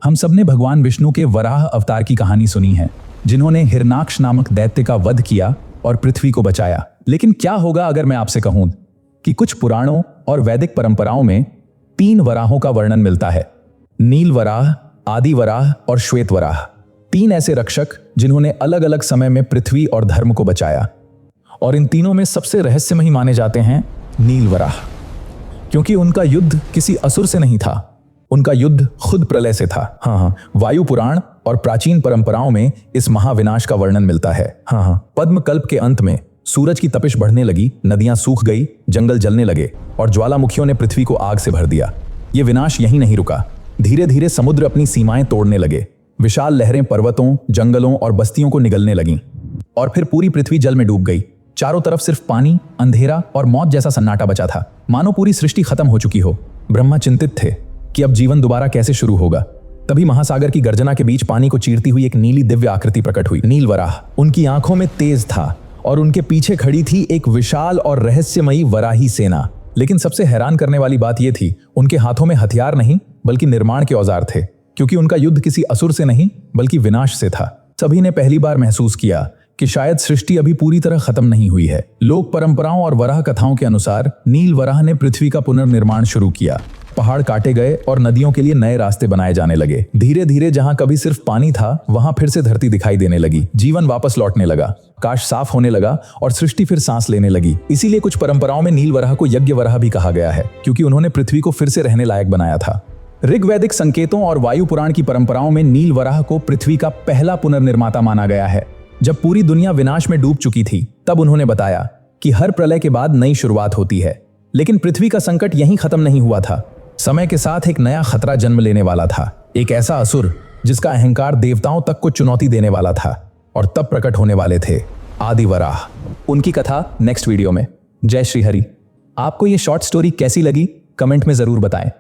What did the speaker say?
हम सबने भगवान विष्णु के वराह अवतार की कहानी सुनी है, जिन्होंने हिरणाक्ष नामक दैत्य का वध किया और पृथ्वी को बचाया। लेकिन क्या होगा अगर मैं आपसे कहूं कि कुछ पुराणों और वैदिक परंपराओं में 3 वराहों का वर्णन मिलता है, नील वराह, आदि वराह और श्वेत वराह। 3 ऐसे रक्षक जिन्होंने अलग अलग समय में पृथ्वी और धर्म को बचाया। और इन तीनों में सबसे रहस्यमयी माने जाते हैं नील वराह, क्योंकि उनका युद्ध किसी असुर से नहीं था, उनका युद्ध खुद प्रलय से था। हाँ, वायु पुराण और प्राचीन परंपराओं में इस महाविनाश का वर्णन मिलता है। पद्मकल्प के अंत में सूरज की तपिश बढ़ने लगी, नदियां सूख गई, जंगल जलने लगे और ज्वालामुखियों ने पृथ्वी को आग से भर दिया। ये विनाश यहीं नहीं रुका, धीरे धीरे समुद्र अपनी सीमाएं तोड़ने लगे। विशाल लहरें पर्वतों, जंगलों और बस्तियों को निगलने लगीं और फिर पूरी पृथ्वी जल में डूब गई। चारों तरफ सिर्फ पानी, अंधेरा और मौत जैसा सन्नाटा बचा था, मानो पूरी सृष्टि खत्म हो चुकी हो। ब्रह्मा चिंतित थे कि अब जीवन दोबारा कैसे शुरू होगा। तभी महासागर की गर्जना के बीच पानी को चीरती हुई एक नीली दिव्य आकृति प्रकट हुई। नील वराह उनकी आंखों में तेज था और उनके पीछे खड़ी थी एक विशाल और रहस्यमयी वराही सेना। लेकिन सबसे हैरान करने वाली बात यह थी, उनके हाथों में हथियार नहीं बल्कि निर्माण के औजार थे, क्योंकि उनका युद्ध किसी असुर से नहीं बल्कि विनाश से था। सभी ने पहली बार महसूस किया कि शायद सृष्टि अभी पूरी तरह खत्म नहीं हुई है। लोक परंपराओं और वराह कथाओं के अनुसार नील वराह ने पृथ्वी का पुनर्निर्माण शुरू किया। पहाड़ काटे गए और नदियों के लिए नए रास्ते बनाए जाने लगे। धीरे धीरे जहां कभी सिर्फ पानी था, वहां फिर से धरती दिखाई देने लगी। जीवन वापस लौटने लगा, आकाश साफ होने लगा और सृष्टि फिर सांस लेने लगी। इसीलिए कुछ परंपराओं में नील वराह को यज्ञ वराह भी कहा गया है, क्योंकि उन्होंने पृथ्वी को फिर से रहने लायक बनाया था। ऋग्वैदिक संकेतों और वायु पुराण की परंपराओं में नील वराह को पृथ्वी का पहला पुनर्निर्माता माना गया है। जब पूरी दुनिया विनाश में डूब चुकी थी, तब उन्होंने बताया कि हर प्रलय के बाद नई शुरुआत होती है। लेकिन पृथ्वी का संकट यहीं खत्म नहीं हुआ था। समय के साथ एक नया खतरा जन्म लेने वाला था, एक ऐसा असुर जिसका अहंकार देवताओं तक को चुनौती देने वाला था। और तब प्रकट होने वाले थे आदि वराह। उनकी कथा नेक्स्ट वीडियो में। जय श्री हरि। आपको ये शॉर्ट स्टोरी कैसी लगी कमेंट में जरूर बताएं।